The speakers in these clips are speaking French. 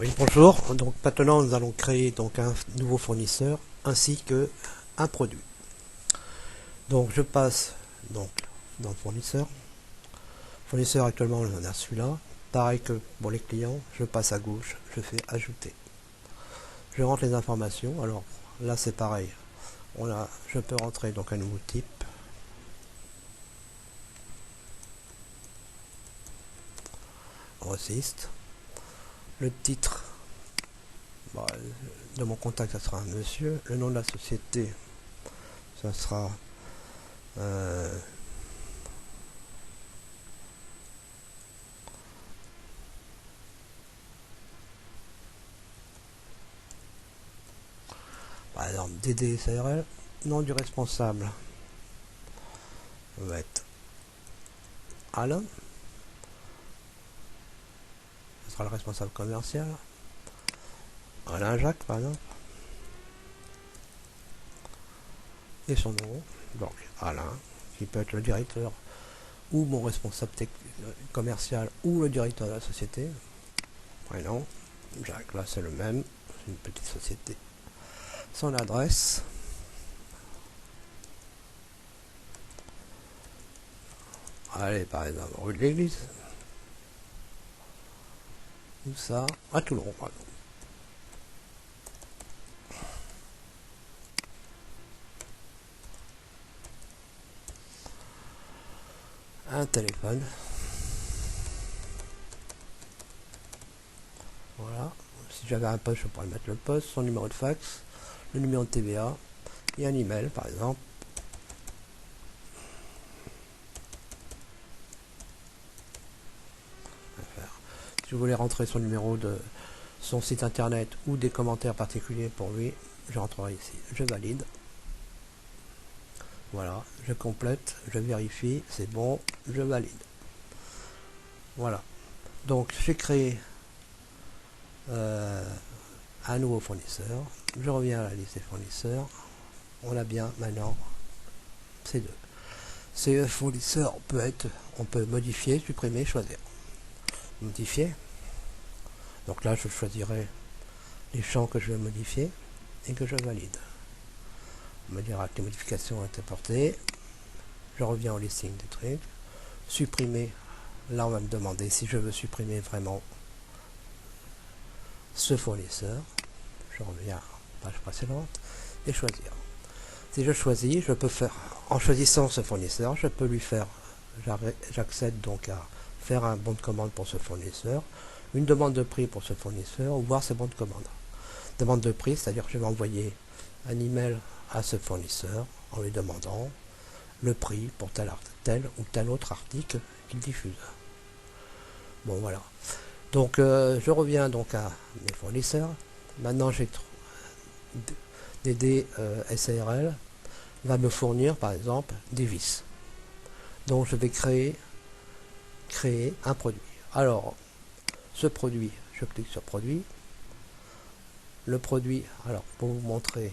Oui, bonjour. Donc maintenant nous allons créer donc un nouveau fournisseur ainsi que un produit. Donc je passe donc dans le fournisseur. Fournisseur actuellement on a celui-là. Pareil que pour les clients, je passe à gauche, je fais ajouter. Je rentre les informations. Alors là c'est pareil. Je peux rentrer donc un nouveau type. Grossiste. Le titre de mon contact ça sera un monsieur. Le nom de la société ça sera par exemple DDSRL. Nom du responsable va être Alain. Ce sera le responsable commercial. Alain Jacques par exemple. Et son nom, donc Alain, qui peut être le directeur ou mon responsable commercial ou le directeur de la société. Prénom, Jacques, là c'est le même, c'est une petite société. Son adresse. Allez, par exemple, rue de l'Église. Tout ça, à Toulon, par exemple. Un téléphone. Voilà. Si j'avais un poste, je pourrais mettre le poste, son numéro de fax, le numéro de TVA et un email, par exemple. Si vous voulez rentrer son numéro de son site internet ou des commentaires particuliers pour lui, je rentrerai ici. Je valide. Voilà, je complète, je vérifie, c'est bon, je valide. Voilà. Donc j'ai créé un nouveau fournisseur. Je reviens à la liste des fournisseurs. On a bien maintenant ces deux. Ces fournisseurs on peut modifier, supprimer, choisir. Modifier. Donc là je choisirai les champs que je veux modifier et que je valide. On me dira que les modifications ont été apportées. Je reviens au listing des trucs. Supprimer. Là on va me demander si je veux supprimer vraiment ce fournisseur. Je reviens à la page précédente et choisir. Si je choisis, je peux faire, en choisissant ce fournisseur, je peux lui faire, j'accède donc à faire un bon de commande pour ce fournisseur, une demande de prix pour ce fournisseur, ou voir ses bons de commande. Demande de prix, c'est-à-dire que je vais envoyer un email à ce fournisseur en lui demandant le prix pour tel ou tel autre article qu'il diffuse. Bon voilà. Donc je reviens donc à mes fournisseurs. Maintenant j'ai DD SARL va me fournir par exemple des vis. Donc je vais créer un produit. Alors ce produit, je clique sur produit. Le produit, alors pour vous montrer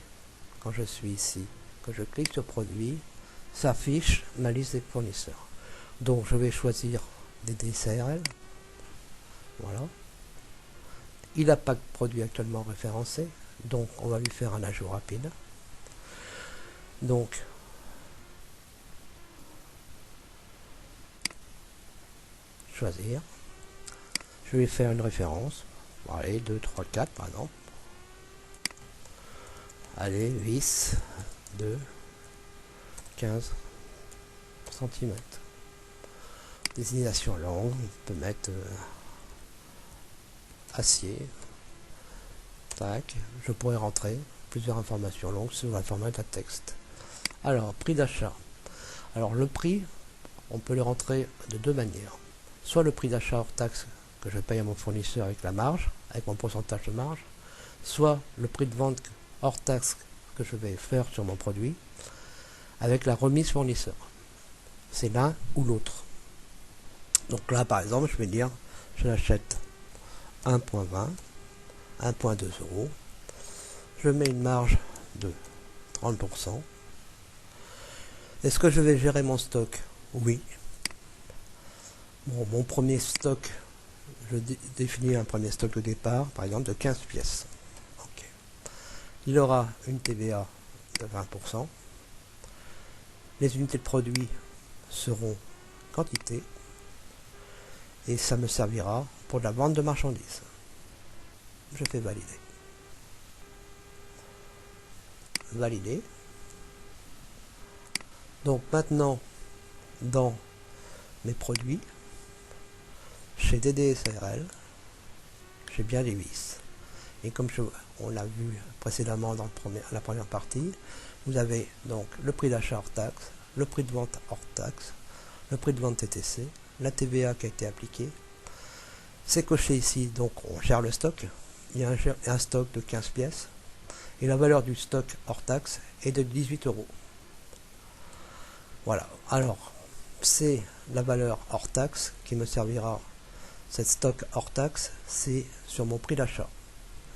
quand je suis ici, que je clique sur produit, s'affiche ma liste des fournisseurs. Donc je vais choisir DD SARL. Voilà. Il n'a pas de produit actuellement référencé, donc on va lui faire un ajout rapide. Donc choisir. Je vais faire une référence. Allez, 2, 3, 4 par exemple. Allez, vis 2, 15 cm. Désignation longue, on peut mettre acier. Tac, je pourrais rentrer plusieurs informations longues sur un format de texte. Alors, prix d'achat. Alors, le prix, on peut le rentrer de deux manières. Soit le prix d'achat hors taxe que je paye à mon fournisseur avec la marge, avec mon pourcentage de marge, soit le prix de vente hors taxe que je vais faire sur mon produit, avec la remise fournisseur. C'est l'un ou l'autre. Donc là, par exemple, je vais dire, je l'achète 1.20, 1.2 euros. Je mets une marge de 30%. Est-ce que je vais gérer mon stock? Oui. Bon, mon premier stock, je définis un premier stock de départ, par exemple de 15 pièces. Okay. Il aura une TVA de 20%. Les unités de produit seront quantité et ça me servira pour de la vente de marchandises. Je fais valider. Valider. Donc maintenant, dans mes produits, chez DDSRL, j'ai bien les vis. Et comme on l'a vu précédemment dans la première partie, vous avez donc le prix d'achat hors taxe, le prix de vente hors taxe, le prix de vente TTC, la TVA qui a été appliquée. C'est coché ici, donc on gère le stock. Il y a un stock de 15 pièces. Et la valeur du stock hors taxe est de 18 €. Voilà. Alors, c'est la valeur hors taxe qui me servira. Cette stock hors taxe, c'est sur mon prix d'achat.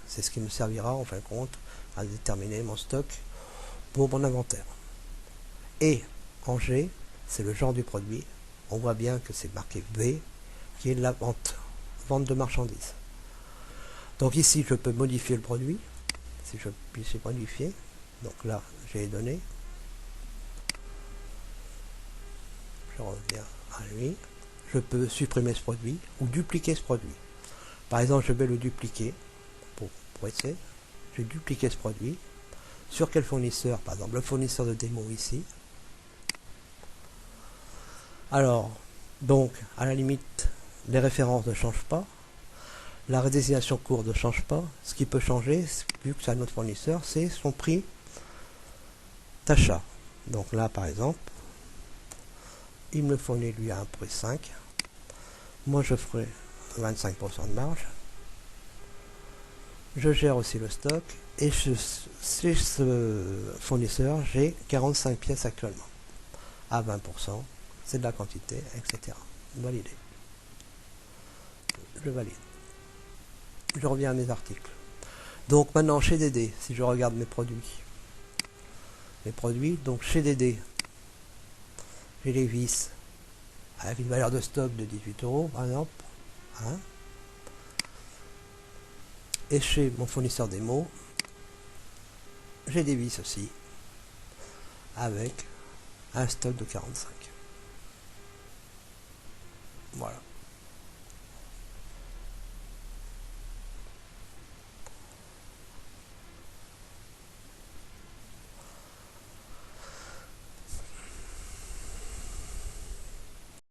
C'est ce qui me servira en fin de compte à déterminer mon stock pour mon inventaire. Et en G, c'est le genre du produit. On voit bien que c'est marqué V, qui est la vente de marchandises. Donc ici, je peux modifier le produit. Si je puis modifier, donc là, j'ai les données. Je reviens à lui. Je peux supprimer ce produit ou dupliquer ce produit. Par exemple, je vais le dupliquer pour essayer. Je vais dupliquer ce produit. Sur quel fournisseur? Par exemple, le fournisseur de démo ici. Alors, donc, à la limite, les références ne changent pas. La désignation courte ne change pas. Ce qui peut changer, vu que c'est un autre fournisseur, c'est son prix d'achat. Donc là, par exemple, il me fournit lui à un prix 5. Moi, je ferai 25% de marge. Je gère aussi le stock. Et chez ce fournisseur, j'ai 45 pièces actuellement. À 20%, c'est de la quantité, etc. Validé. Je valide. Je reviens à mes articles. Donc maintenant, chez DD, si je regarde mes produits, donc chez DD, j'ai les vis avec une valeur de stock de 18 € par exemple. Hein. Et chez mon fournisseur démo, j'ai des vis aussi avec un stock de 45. Voilà.